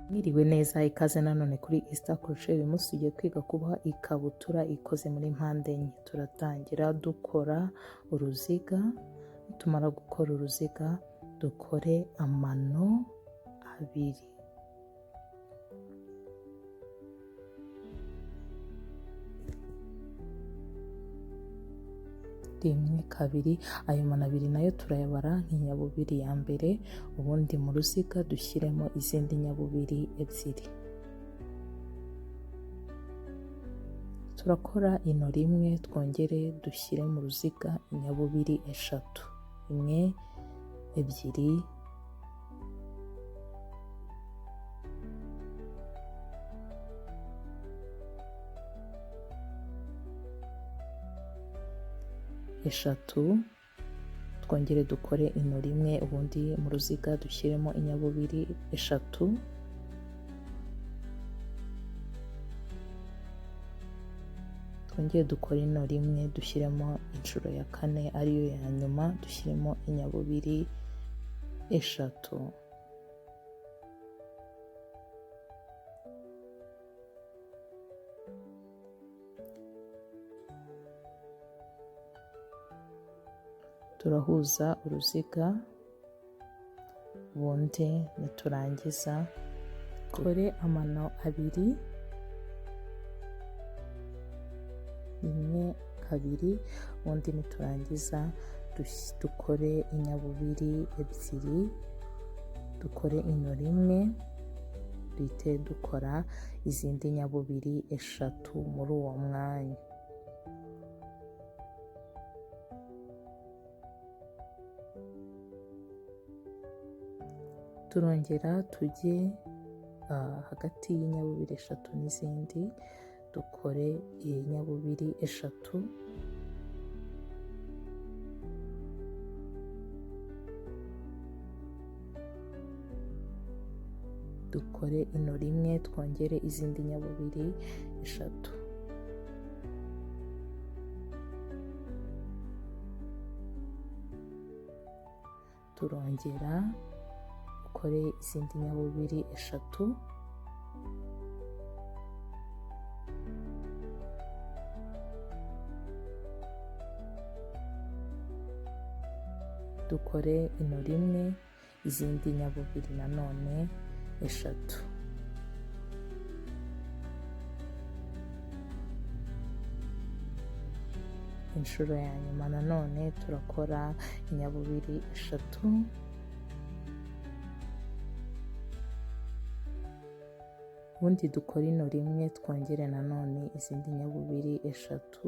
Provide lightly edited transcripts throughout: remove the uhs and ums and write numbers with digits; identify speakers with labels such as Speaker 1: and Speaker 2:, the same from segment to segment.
Speaker 1: Mwiriwe neza, ikaze nanone kuri E-starcrochet. Uyu munsi tugiye kwiga kuboha ikabutura ikoze muri mpande enye. Turatangira dukora uruziga, tumara gukora uruziga dukore amano abiri. Rimwe, kabiri, ayo mano abiri nayo turayabara nk'inyabubiri ya mbere, ubundi mu ruziga dushyiremo izindi nyabubiri ebyiri. Turakora ino rimwe, twongere dushyire mu ruziga inyabubiri eshatu. Imwe, ebyiri, eshatu, twongere dukore ino rimwe, ubundi mu ruziga dushyiremo inyabubiri eshatu, twongere dukore ino rimwe, dushyiremo inshuro ya kane ariyo ya nyuma, dushyiremo inyabubiri eshatu. Turahuza uruziga, ubundi niturangiza dukore amano abiri, rimwe, kabiri, ubundi niturangiza dukore inyabubiri ebyiri, dukore ino rimwe, duhite dukora izindi nyabubiri eshatu muri uwo mwanya. Turongera tujye hagati y'inyabubiri eshatu n'izindi, dukore inyabubiri eshatu, dukore ino rimwe, twongere izindi nyabubiri eshatu. Turongera dukore izindi nyabubiri eshatu, dukore ino rimwe, izindi nyabubiri nanone eshatu. Inshuro ya nyuma nanone turakora inyabubiri eshatu, ubundi dukore ino rimwe, twongere nanone izindi nyabubiri eshatu,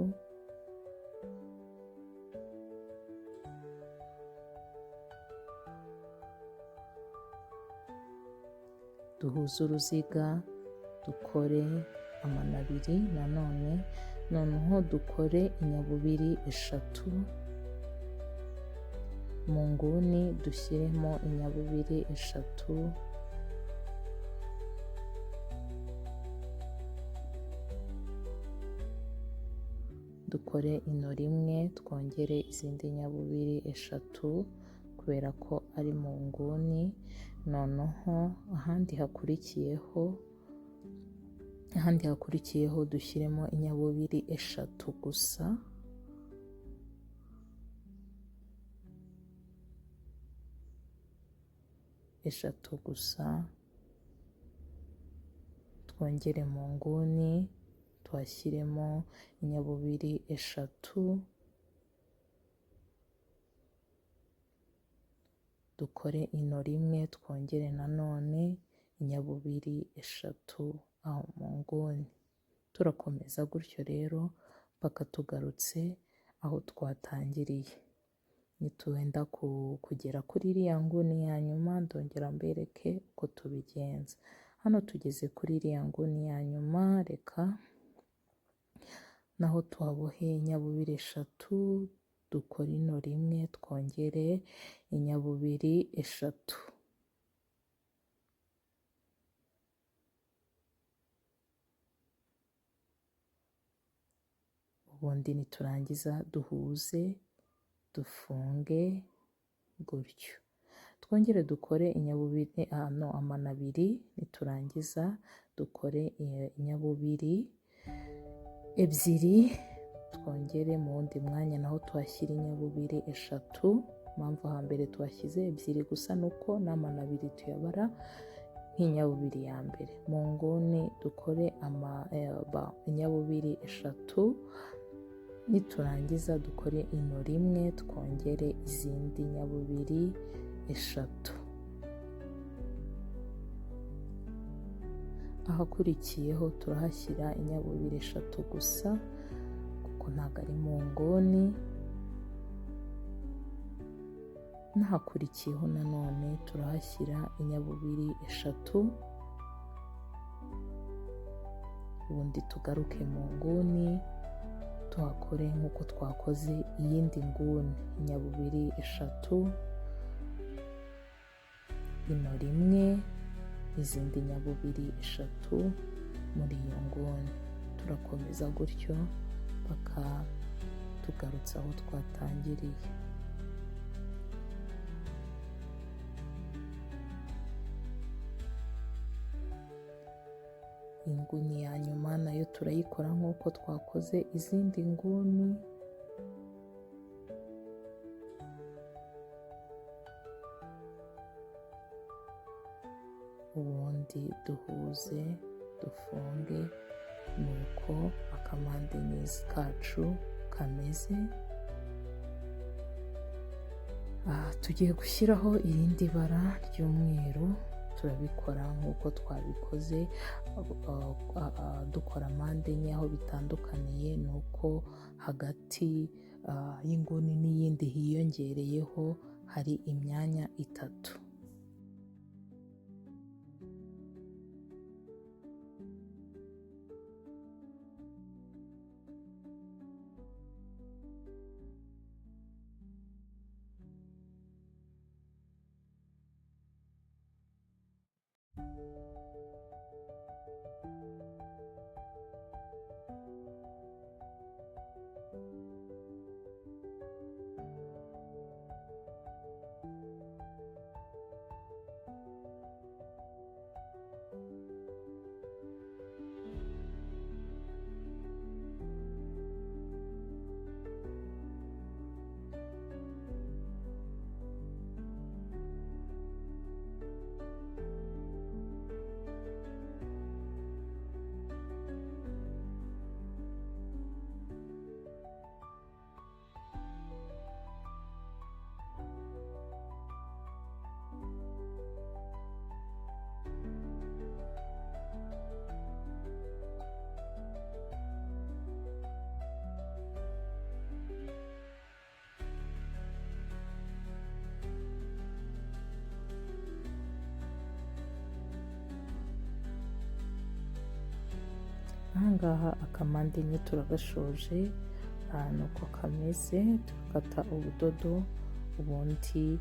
Speaker 1: duhuze uruziga, dukore amano abiri nanone, noneho dukore inyabubiri eshatu, mu nguni dushyiremo inyabubiri eshatu, dukore ino rimwe, twongere izindi nyabubiri eshatu kubera ko ari mu nguni. Noneho ahandi hakurikiyeho dushyiremo inyabubiri eshatu gusa, twongere mu nguni tuhashyiremo inyabubiri eshatu, dukore ino rimwe, twongere nanone inyabubiri eshatu aho mu nguni. Turakomeza gutyo rero mpaka tugarutse aho twatangiriye. Nituwenda kugera kuri iriya nguni ya nyuma, ndongera mbereke uko tubigenza. Hano tugeze kuri iriya nguni ya nyuma, reka naho tuhabohe inyabubiri eshatu, dukore ino rimwe, twongere inyabubiri eshatu. Ubundi niturangiza duhuze, dufunge gutyo. twongere dukore inyabubiri amana abiri, niturangiza dukore inyabubiri ebyiri, twongere mu wundi mwanya naho tuhashyira inyabubiri eshatu. Impamvu hambere tuhashyize ebyiri gusa nuko n'amana abiri tuyabara nk'inyabubiri ya mbere. Mu nguni dukore inyabubiri eshatu, niturangiza dukore ino rimwe, twongere izindi nyabubiri eshatu. Ahakurikiyeho turahashyira inyabubiri eshatu gusa kuko ntabwo ari mu nguni. N'ahakurikiyeho nanone turahashyira inyabubiri eshatu, ubundi tugaruke mu nguni tuhakore nk'uko twakoze iyindi nguni, inyabubiri eshatu, ino rimwe, izindi nyabubiri eshatu muri iyo nguni. Turakomeza gutyo paka tugarutse aho twatangiriye. Inguni ya nyuma nayo turayikora nk'uko twakoze izindi nguni. Ubundi duhuze dufunge, nuko akamandenezi kacu kameze. Tugiye gushyiraho irindi bara ry'umweru, turabikora nk'uko twabikoze dukora mpande enye. Aho bitandukaniye ni uko hagati y'inguni n'iyindi hiyongereyeho hari imyanya itatu. Ahangaha akamande enye turagashoje, nuko kameze. Turakata ubudodo, ubundi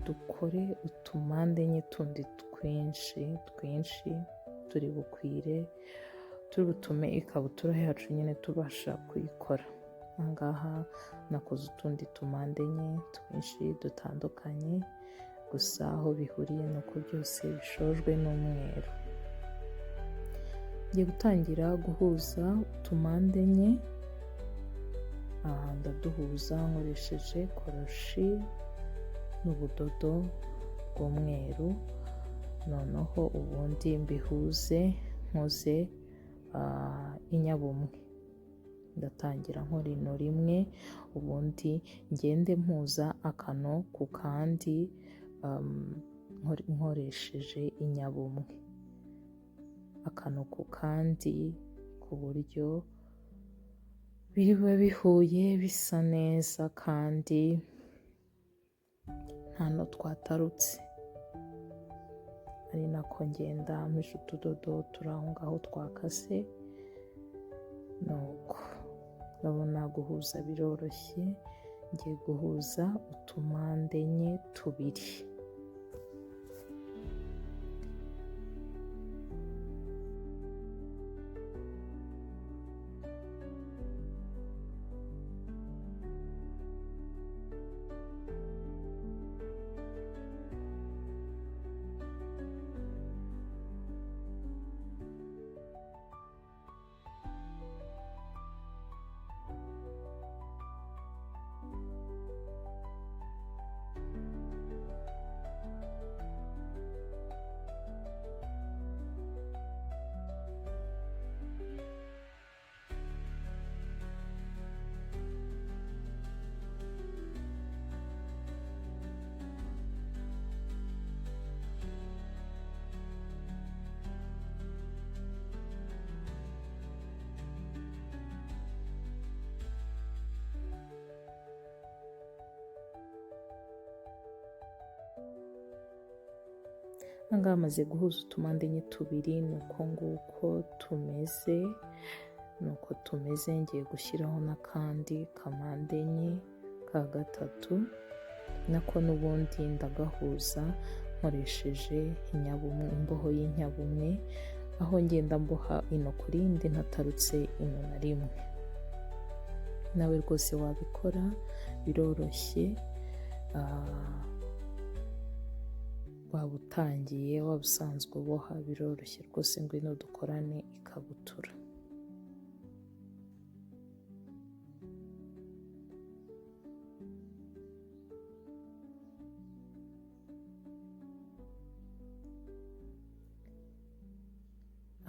Speaker 1: dukore utumande enye tundi twinshi turi bukwire, turi butume ikabutura yacu nyine tubasha kuyikora. Ahangaha nakoze utundi tumande enye twinshi dutandukanye, gusa aho bihuriye nuko byose bishojwe n'umweru. Ngiye gutangira guhuza utumande enye. Ndaduhuza nkoresheje koroshi n'ubudodo bw'umweru, noneho ubundi mbihuze nkoze inyabumwe. Ndatangira nkora ino rimwe, ubundi ngende mpuza akano ku kandi nkoresheje inyabumwe, akano ku kandi, ku buryo biba bihuye bisa neza kandi nta no twatarutse. Ari nako ngenda mpisha utudodo turi aho ngaho twakase. Nuko urabona guhuza biroroshye. Ngiye guhuza utumande enye tubiri. ahangaha hamaze guhuza utumande enye tubiri, nuko nguko tumeze, nuko tumeze. Ngiye gushyiraho n'akandi kamande enye ka gatatu, nako n'ubundi ndagahuza nkoresheje imboho y'inyabumwe, aho ngenda mboha ino ku rindi ntatarutse ino na rimwe. Nawe rwose wabikora, biroroshye. Waba utangiye, waba usanzwe uboha, biroroshye rwose. Ngwino dukorane ikabutura.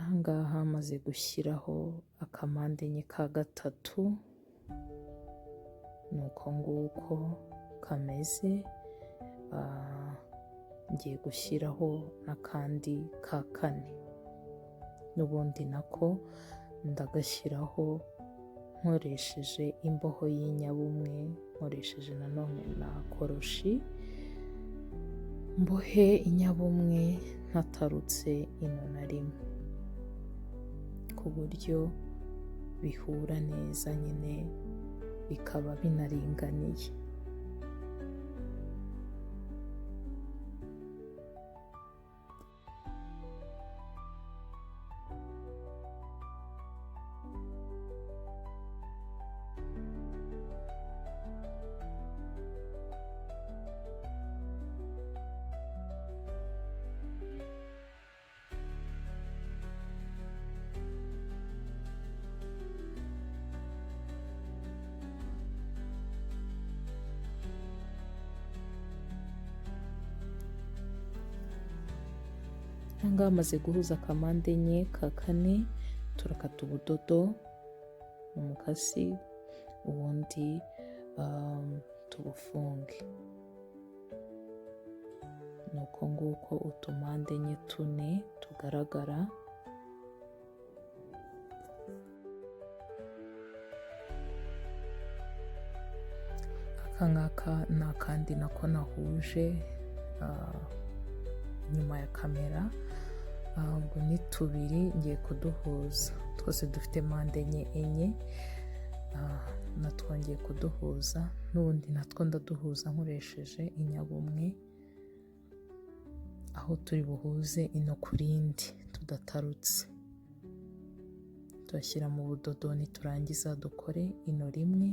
Speaker 1: Ahangaha maze gushyiraho akamande enye ka gatatu, nuko nguko kameze. Ngiye gushyiraho n'akandi ka kane, n'ubundi nako ndagashyiraho nkoresheje imboho y'inyabumwe, nkoresheje nanone na koroshi, mbohe inyabumwe ntatarutse ino na rimwe, ku buryo bihura neza nyine bikaba binaringaniye. Ahangaha hamaze guhuza akamande enye ka kane, turakata ubudodo mu mukasi, ubundi tubufunge. Nuko nguko utumande enye tune tugaragara. Aka ngaka ni akandi nako nahuje nyuma ya kamera, ubwo ni tubiri ngiye kuduhuza, twose dufite mpande enye enye, natwo ngiye kuduhuza, n'ubundi natwo ndaduhuza nkoresheje inyabumwe, aho turi buhuze ino ku rindi tudatarutse. Turashyira mu budodo, niturangiza dukore ino rimwe,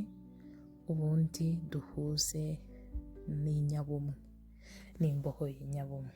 Speaker 1: ubundi duhuze n'inyabumwe, n'imboho y'inyabumwe.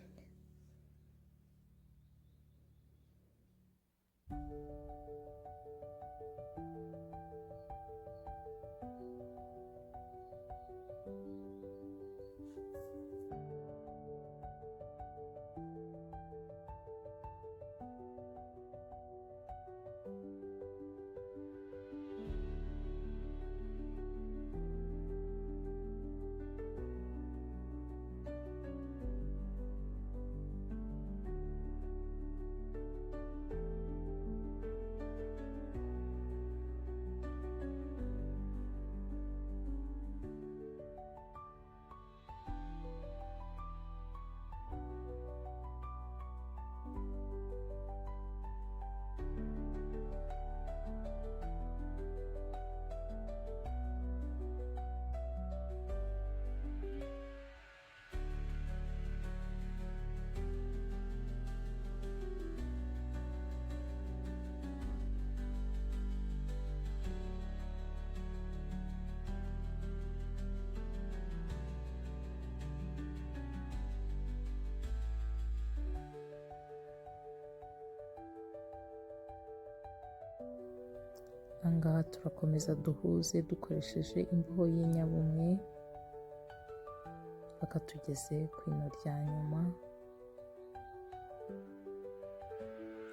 Speaker 1: Ahangaha turakomeza duhuze dukoresheje imboho y'inyabumwe paka tugeze ku ino rya nyuma.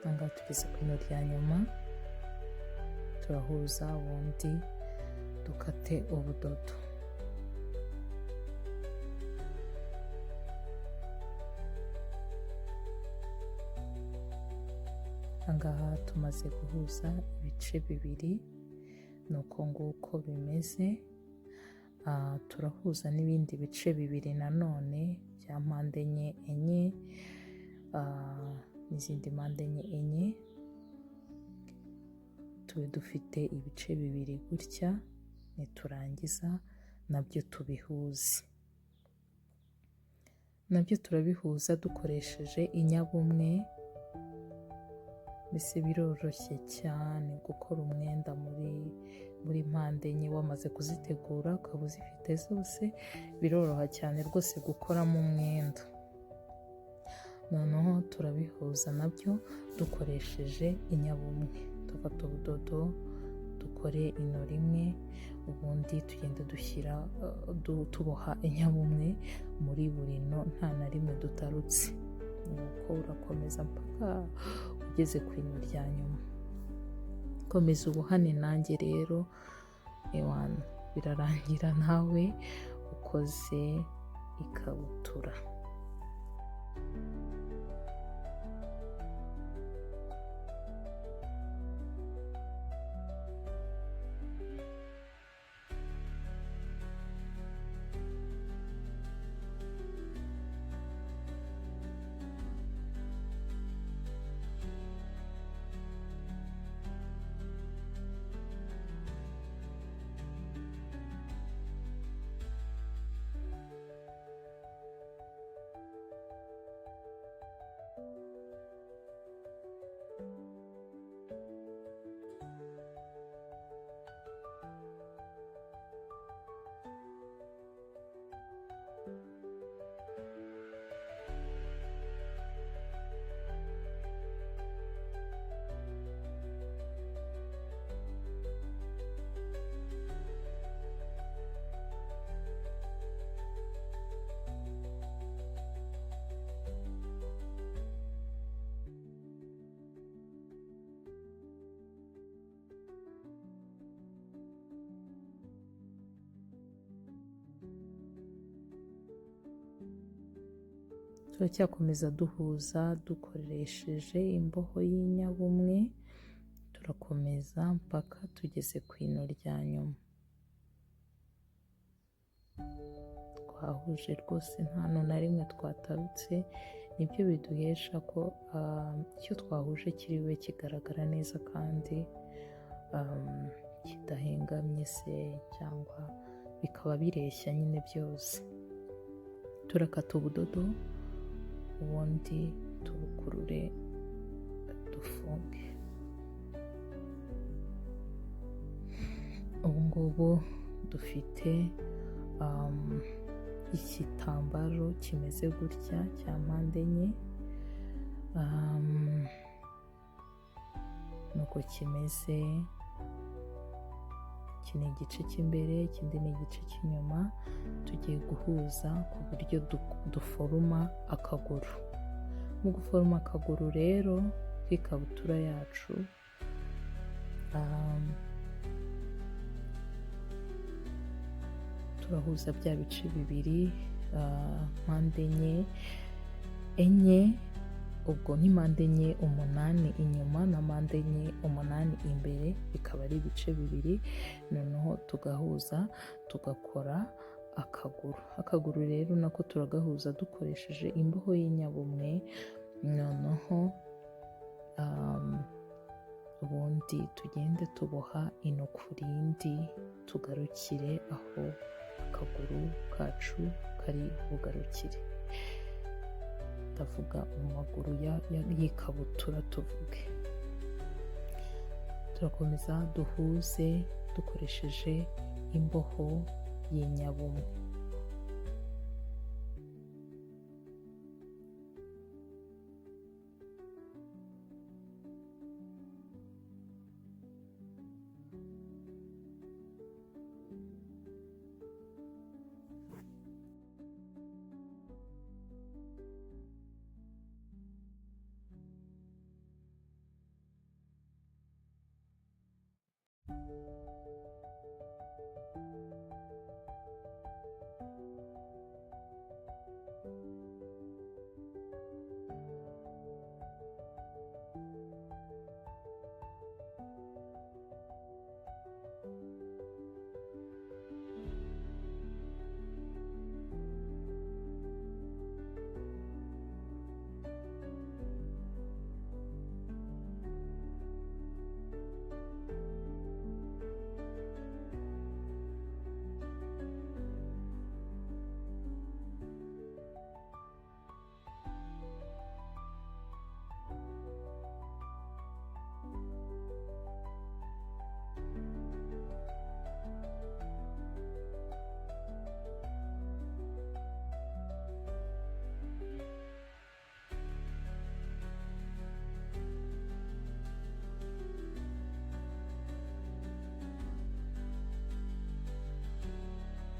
Speaker 1: Ahangaha tugeze ku ino rya nyuma, turahuza ubundi dukate ubudodo. Ahangaha tumaze guhuza ibice bibiri, nuko nguko bimeze. Turahuza n'ibindi bice bibiri nanone bya mpande enye enye, n'izindi mpande enye tube dufite ibice bibiri gutya. Niturangiza nabyo tubihuze, nabyo turabihuza dukoresheje inyabumwe. Mbese biroroshye cyane gukora umwenda muri mpande enye. Wamaze kuzitegura ukaba uzifite zose, biroroha cyane rwose gukoramo umwenda. Noneho turabihuza nabyo dukoresheje inyabumwe. Dufata ubudodo dukore ino rimwe, ubundi tugenda dushyira tuboha inyabumwe muri buri no, nta na rimwe dutarutse. Nuko urakomeza mpaka ugeze ku ino rya nyuma. Komeza ubuhane nanjye rero, ewana birarangira nawe ukoze ikabutura. Turacyakomeza duhuza dukoresheje imboho y'inyabumwe. Turakomeza mpaka tugeze ku ino rya nyuma. Twahuje rwose nta na rimwe twatarutse. Nibyo biduhesha ko icyo twahuje kiriwe kigaragara neza kandi kidahengamye se, cyangwa bikaba bireshya nyine byose. Turakata ubudodo ubundi tubukurure dufunge. Ubu ngubu dufite igitambaro kimeze gutya cya mpande enye. Nuko kimeze. Iki ni igice cy'imbere, ikindi ni igice cy'inyuma. Tugiye guhuza ku buryo duforoma akaguru. Mu guforoma akaguru rero k'ikabutura yacu, turahuza bya bice bibiri, mpande enye. Ubwo ni mpande enye umunani inyuma na mpande enye umunani imbere, bikaba ari ibice bibiri. Noneho tugahuza tugakora akaguru. Akaguru rero nako turagahuza dukoresheje imboho y'inyabumwe. Noneho ubundi tugende tuboha ino ku rindi, tugarukire aho akaguru kacu kari bugarukire. Ndavuga mu maguru y'ikabutura tuvuge. Turakomeza duhuze dukoresheje imboho y'inyabumwe.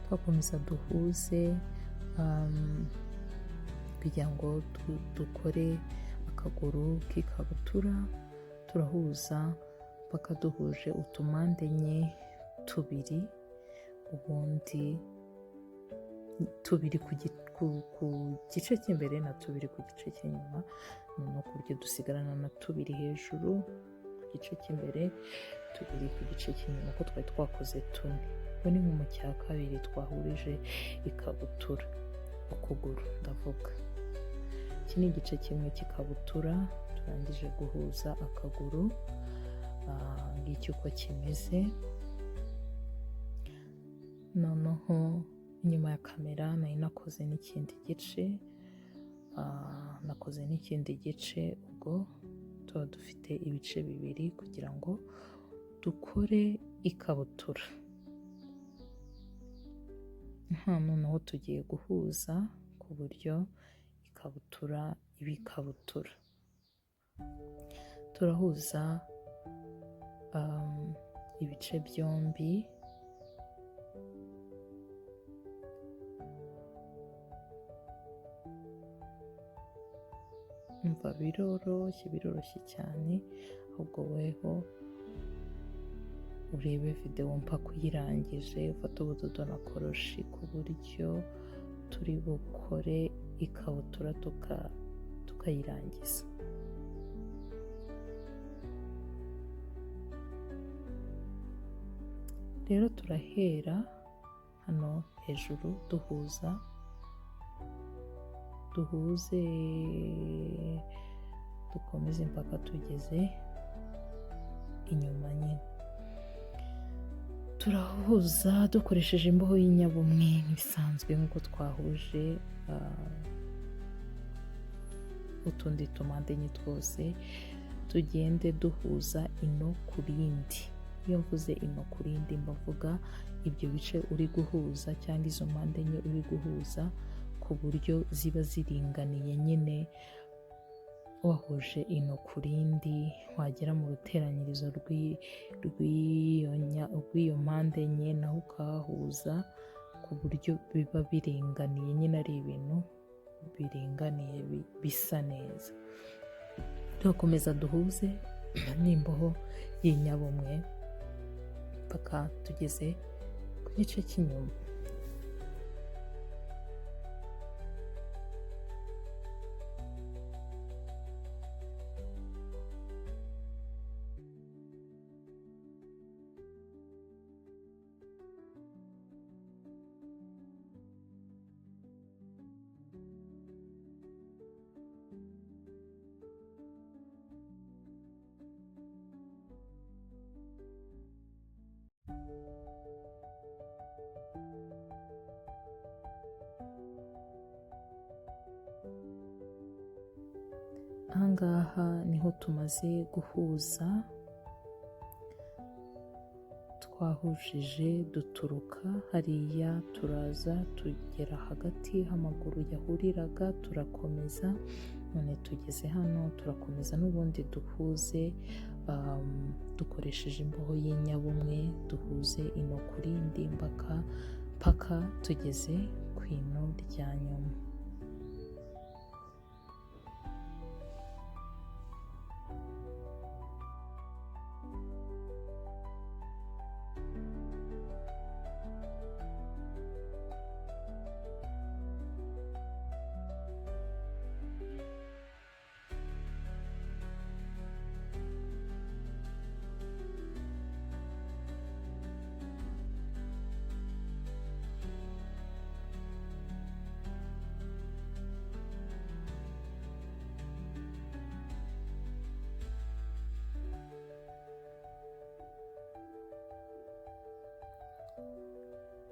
Speaker 1: twakomeza duhuze kugira ngo dukore akaguru k'ikabutura. Turahuza mpaka duhuje utumande enye tubiri, ubundi tubiri ku gice cy'imbere na tubiri ku gice cy'inyuma, no ku buryo dusigarana na tubiri hejuru ku gice cy'imbere, tubiri ku gice cy'inyuma, ko twari twakoze tune. Ubwo ni nko mu cya kabiri twahurije ikabutura, ukuguru ndavuga. Iki ni igice kimwe cy'ikabutura turangije guhuza akaguru, ngiki uko kimeze. Noneho inyuma ya kamera nari nakoze n'ikindi gice, ubwo tuba dufite ibice bibiri kugira ngo dukore ikabutura. Noneho tugiye guhuza ku buryo ikabutura iba ikabutura. Turahuza ibice byombi, umva biroroshye cyane, ahubwo weho urebe video mpaka uyirangije, ufate ubudodo na koroshi ku buryo turi bukore ikabutura tukayirangiza. Rero turahera hano hejuru duhuze dukomeze mpaka tugeze inyuma nyine. Turahuza dukoresheje imboho y'inyabumwe nk'ibisanzwe, nk'uko twahuje utundi tumande enye twose. Tugende duhuza ino ku rindi. Iyo mvuze ino ku rindi mbavuga ibyo bice uri guhuza cyangwa izo mpande enye uri guhuza, ku buryo ziba ziringaniye nyine. Wahuje ino ku rindi, wagera mu ruteranyirizo rw'iyo mpande enye naho ukahahuza ku buryo biba biringaniye nyine, ari ibintu biringaniye bisa neza. Tugakomeza duhuze n'imboho y'inyabumwe mpaka tugeze ku gice cy'inyuma. Ahangaha niho tumaze guhuza, twahujije duturuka hariya turaza tugera hagati h'amaguru yahuriraga, turakomeza. None tugeze hano turakomeza n'ubundi duhuze dukoresheje imboho y'inyabumwe, duhuze ino ku rindi mpaka tugeze ku ino rya nyuma.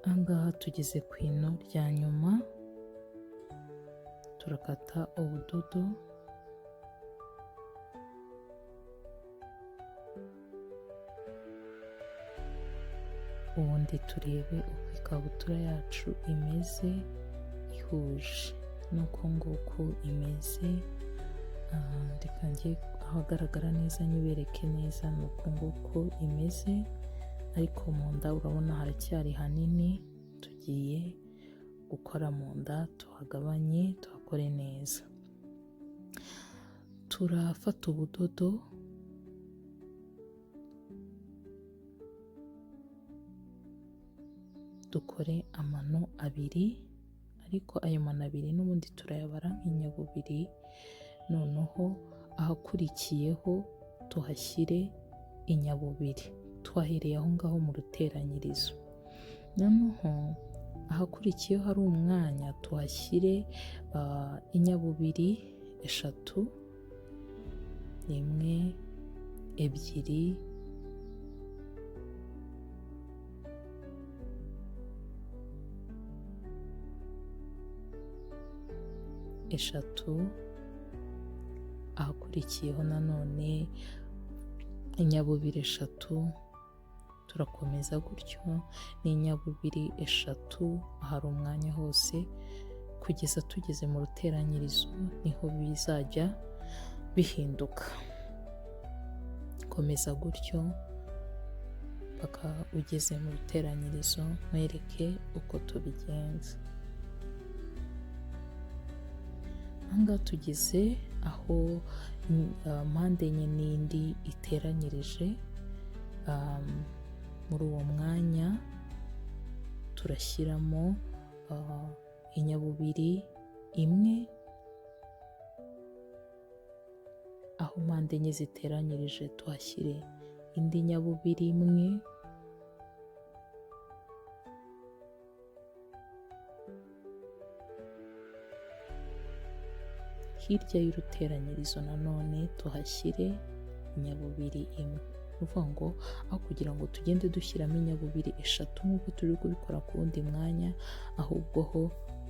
Speaker 1: Ahangaha tugeze ku ino rya nyuma, turakata ubudodo, ubundi turebe uko ikabutura yacu imeze ihuje, nuko nguko imeze. Reka njye ahagaragara neza nyibereke neza, nuko nguko imeze. Ariko mu nda urabona haracyari hanini, tugiye gukora mu nda tuhagabanye tuhakore neza. Turafata ubudodo dukore amano abiri, ariko ayo mano abiri n'ubundi turayabara nk'inyabubiri. Noneho ahakurikiyeho tuhashyire inyabubiri, twahereye aho ngaho mu ruteranyirizo. Noneho ahakurikiyeho hari umwanya tuhashyire inyabubiri eshatu, 1, 2, 3, ahakurikiyeho nanone inyabubiri 3, turakomeza gutyo n'inyabubiri 3 ahari umwanya hose kugeza tugeze mu ruteranyirizo, niho bizajya bihinduka. Komeza gutyo paka ugeze mu ruteranyirizo, nkwereke uko tubigenza. Ahangaha tugeze aho mpande enye n'indi iteranyirije. Muri uwo mwanya turashyiramo inyabubiri 1, aho mpande enye ziteranyirije tuhashyire indi nyabubiri 1, hirya y'uruteranyirizo nanone tuhashyire inyabubiri 1. Uvuga ngo aho kugira ngo tugende dushyiramo inyabubiri 3 nk'uko turi kubikora ku wundi mwanya, ahubwo ho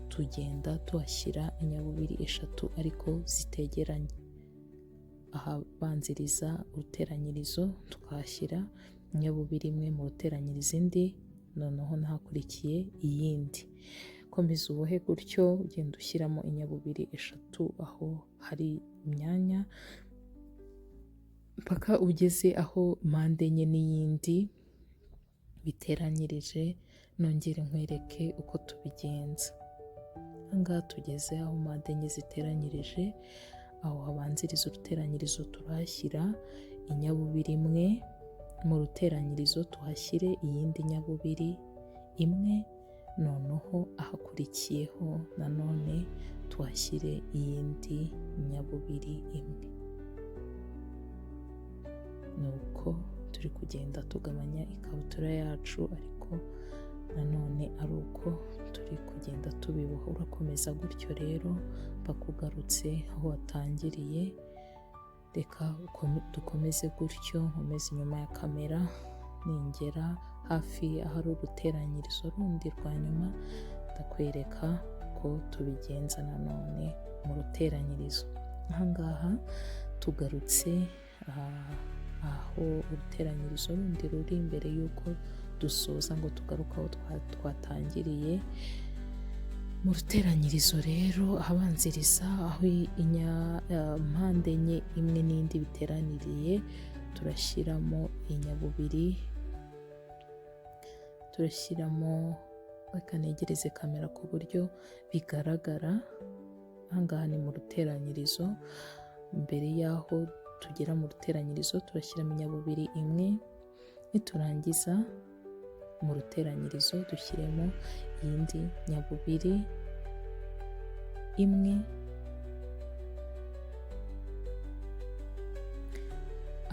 Speaker 1: tugenda tuhashyira inyabubiri 3 ariko zitegeranye. Ahabanziriza uruteranyirizo tukahashyira inyabubiri 1 mu ruteranyirizo indi, noneho n'ahakurikiye iyindi. Komeza ubohe gutyo ugenda ushyiramo inyabubiri 3 aho hari imyanya mpaka ugeze aho mpande enye n'iyindi biteranyirije. Nongere nkwereke uko tubigenza. Ahangaha tugeze aho mpande enye ziteranyirije, aho habanziriza uruteranyirizo turahashyira inyabubiri 1, mu ruteranyirizo tuhashyire iyindi nyabubiri 1, noneho ahakurikiyeho nanone tuhashyire iyindi nyabubiri 1. Nuko turi kugenda tugabanya ikabutura yacu, ariko nanone ari uko turi kugenda tubiboha. Urakomeza gutyo rero bakugarutse aho watangiriye. Reka dukomeze gutyo, nkomeze inyuma ya kamera, ningera hafi ahari uruteranyirizo rundi rwa nyuma ndakwereka ko tubigenza nanone mu ruteranyirizo. Ahangaha tugarutse aho uruteranyirizo rundi ruri imbere y'uko dusoza ngo tugaruke aho twatangiriye. Mu ruteranyirizo rero ahabanziriza aho mpande enye imwe n'indi biteraniriye turashyiramo inyabubiri, turashyiramo, bakanegereze kamera ku buryo bigaragara. Ahangaha ni mu ruteranyirizo, mbere y'aho tugera mu ruteranyirizo turashyiramo inyabubiri 1, niturangiza mu ruteranyirizo dushyiremo iyindi nyabubiri 1,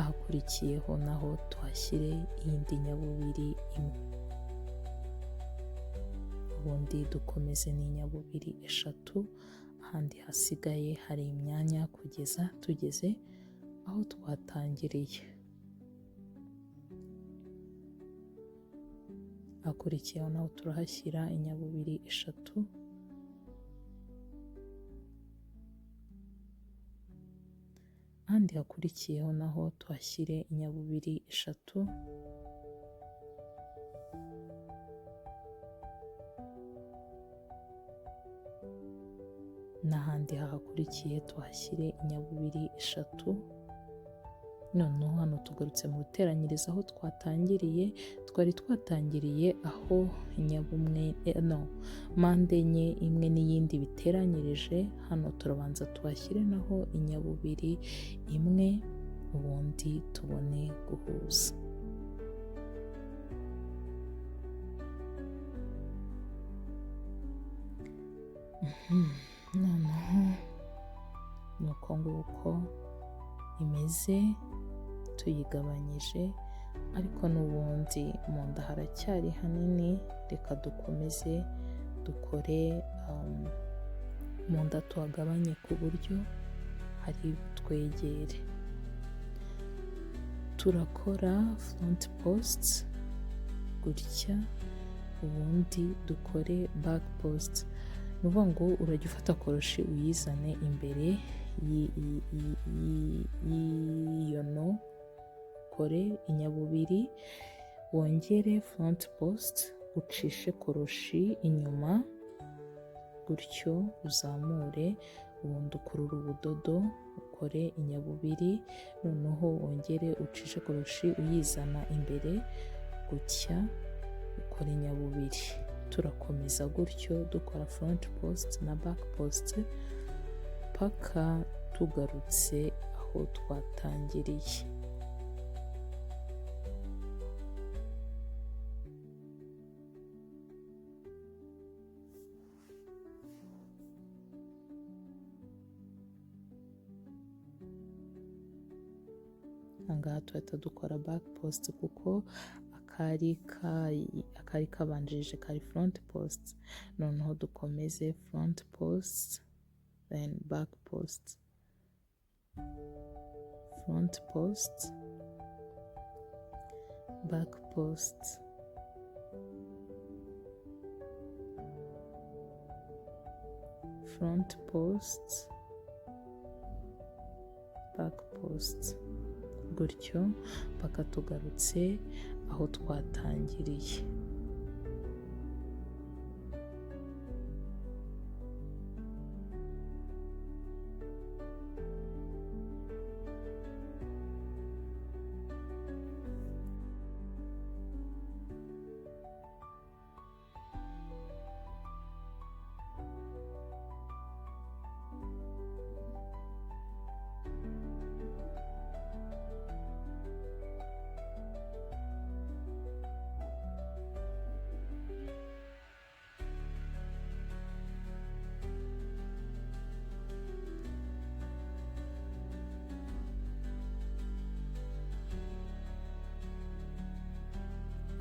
Speaker 1: ahakurikiyeho naho tuhashyire iyindi nyabubiri 1, ubundi dukomeze n'inyabubiri 3. Ahandi hasigaye hari imyanya kugeza tugeze aho twatangiriye. Akurikiyeho naho turahashyira inyabubiri 3, ahandi hakurikiyeho naho tuhashyire inyabubiri 3, n'ahandi hahakurikiye tuhashyire inyabubiri 3, noneho hano tugarutse mu guteranyiriza aho twatangiriye. Twari twatangiriye aho inyabumwe mpande enye imwe n'iyindi biteranyirije. Hano turabanza tuhashyire naho inyabubiri imwe, ubundi tubone guhuza. Noneho ni uko nguko imeze tuyigabanyije, ariko n'ubundi mu nda haracyari hanini. Reka dukomeze dukore mu nda tuhagabanye ku buryo hari twegere. Turakora front post gutya, ubundi dukore back post. Ni ukuvuga ngo urajya ufata koroshi uyizane imbere y'iyo no, ukore inyabubiri, wongere front post, ucishe koroshi inyuma gutyo uzamure, ubundi ukurure ubudodo ukore inyabubiri, noneho wongere ucishe koroshi uyizana imbere gutya, ukora inyabubiri. Turakomeza gutyo dukora front post na back post paka tugarutse aho twatangiriye. Ahangaha tuhita dukora back post kuko akari kabanjirije kari front post. Noneho dukomeze front post, then back post, front post, back post, front post, back post, gutyo mpaka tugarutse aho twatangiriye.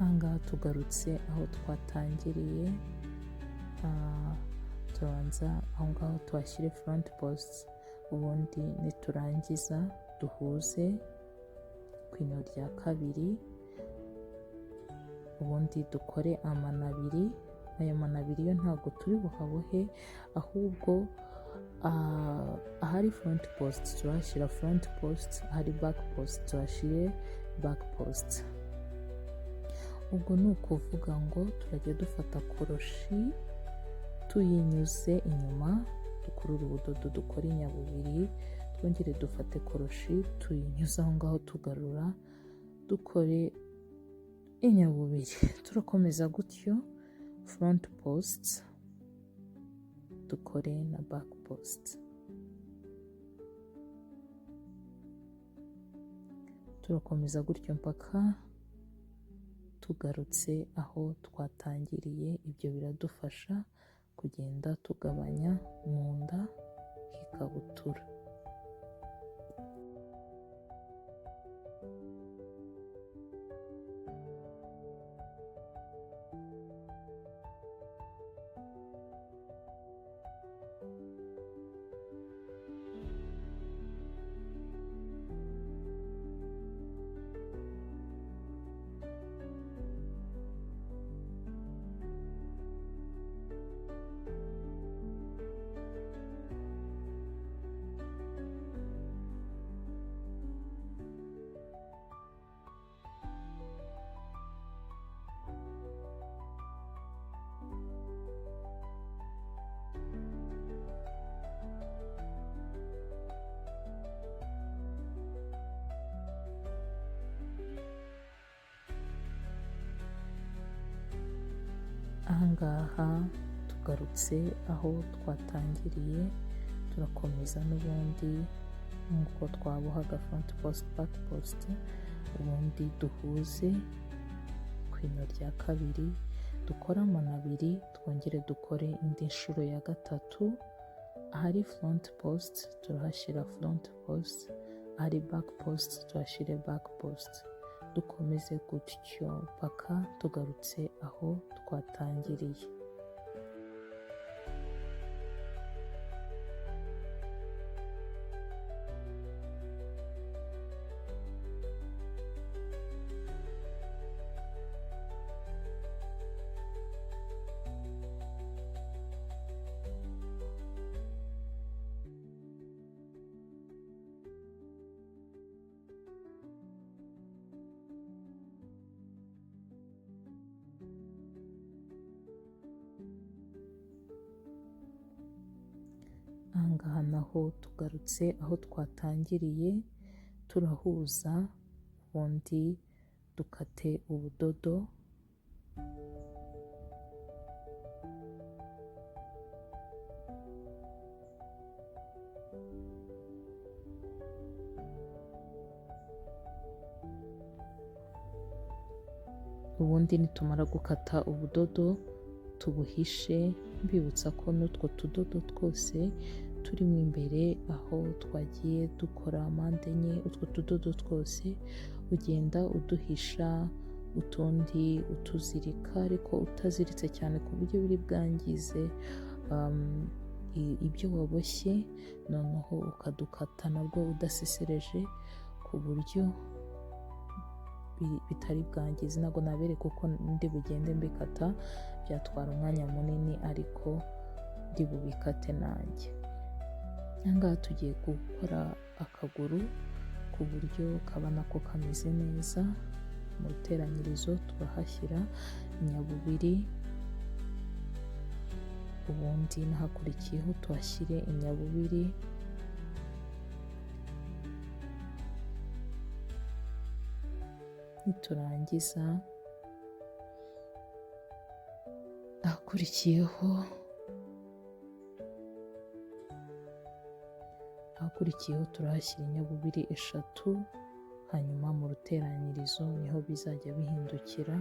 Speaker 1: Ahangaha tugarutse aho twatangiriye. Turabanza aho ngaho tuhashyire front post, ubundi niturangiza duhuze ku ino rya kabiri, ubundi dukore amana abiri. Aya mana abiri yo ntabwo turi buhabohe, ahubwo ahari front post turahashyira front post, ahari back post turahashyire back post. Ubwo ni ukuvuga ngo turajya dufata koroshi tuyinyuze inyuma, dukurure ubudodo dukore inyabubiri, twongere dufate koroshi tuyinyuze aho ngaho tugarura, dukore inyabubiri. Turakomeza gutyo front post dukore na back post. Turakomeza gutyo mpaka tugarutse aho twatangiriye. Ibyo biradufasha kugenda tugabanya mu nda h'ikabutura. Ahangaha tugarutse aho twatangiriye, turakomeza n'ubundi nk'uko twabohaga front post back post, ubundi duhuze ku ino rya kabiri, dukore amano abiri, twongere dukore indi nshuro ya gatatu. Ahari front post turahashyira front post, ahari back post tuhashyire back post, dukomeze gutyo paka tugarutse aho twatangiriye. Ahangaha naho tugarutse aho twatangiriye, turahuza ubundi dukate ubudodo. Ubundi nitumara gukata ubudodo tubuhishe, mbibutsa ko n'utwo tudodo twose turimo imbere aho twagiye dukora mpande enye, utwo tudodo twose ugenda uduhisha, utundi utuzirika ariko utaziritse cyane ku buryo biri bwangize ibyo waboshye, noneho ukadukata nabwo udasesereje ku buryo bitari bwangize. Ntabwo nabereka uko ndi bugende mbikata, byatwara umwanya munini, ariko ndi bubikate nanjye. Ahangaha tugiye gukora akaguru ku buryo kaba nako kameze neza. Mu ruteranyirizo turahashyira inyabubiri, ubundi n'ahakurikiyeho tuhashyire inyabubiri, niturangiza ahakurikiyeho turahashyira inyabubiri eshatu, hanyuma mu ruteranyirizo niho bizajya bihindukira.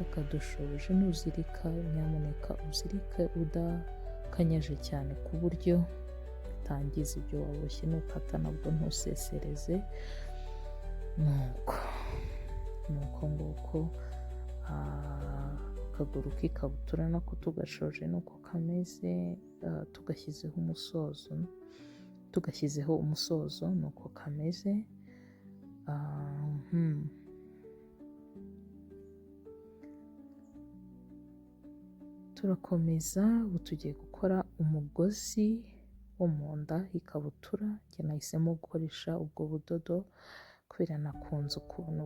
Speaker 1: Ukadushoje nuzirika, nyamuneka uzirike udakanyaje cyane ku buryo utangiza ibyo waboshye. Nukata nabwo ntusesereze. nuko nguko akaguru k'ikabutura nako tugashoje nuko kameze. Tugashyizeho umusozo nuko kameze. Turakomeza, ubu tugiye gukora umugozi wo mu nda y'ikabutura. Njye nahisemo gukoresha ubwo budodo kubera nakunze ukuntu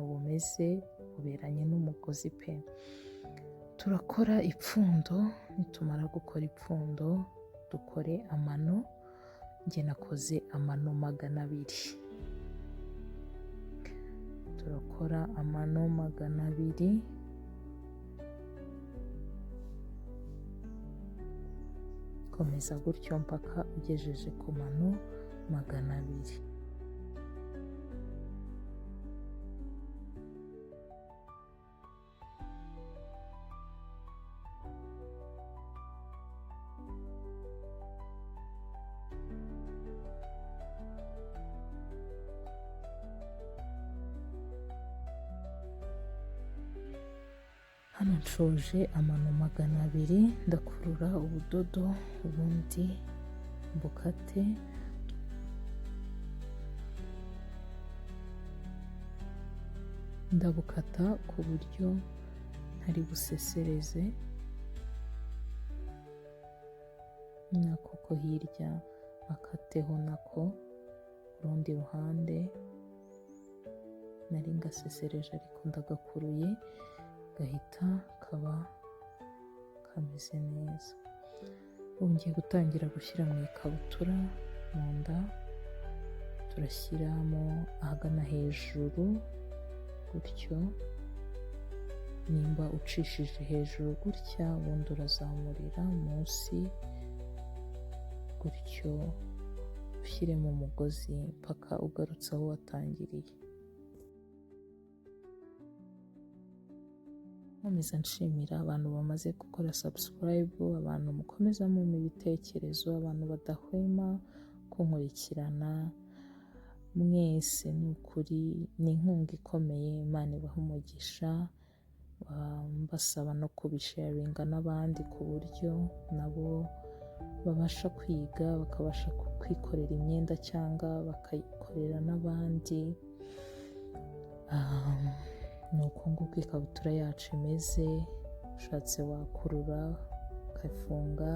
Speaker 1: bumeze, buberanye n'umugozi pe. Turakora ipfundo, nitumara gukora ipfundo dukore amano. Njye nakoze amano 200. Turakora amano 200, komeza gutyo mpaka ugejeje ku mano 200. Hano nshoje amano 200, ndakurura ubudodo ubundi mbukate. Ndabukata ku buryo ntari busesereze, nako ko hirya akateho nako urundi ruhande nari ngasesereje, ariko ndagakuruye gahita kaba kameze neza. Ubu ngiye gutangira gushyira mu ikabutura mu nda. Turashyiramo ahagana hejuru gutyo. Nimba ucishije hejuru gutya, ubundi urazamurira munsi gutyo, ushyire mu mugozi mpaka ugarutse aho watangiriye. Nkomeza nshimira abantu bamaze gukora subscribe, abantu mukomeza mumpa ibitekerezo, abantu badahwema kunkurikirana. Mwese ni ukuri ni inkunga ikomeye, Imana ibaha umugisha. Mbasaba no kubisharinga n'abandi ku buryo nabo babasha kwiga, bakabasha kwikorera imyenda cyangwa bakayikorera n'abandi. Ni uko nguko ikabutura yacu imeze. Ushatse wakurura ukayifunga,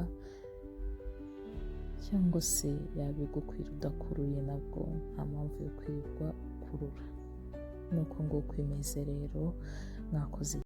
Speaker 1: cyangwa se yabigukwira udakuruye, nabwo nta mpamvu yo kwirirwa ukurura. Ni uko nguko imeze rero. Mwakoze.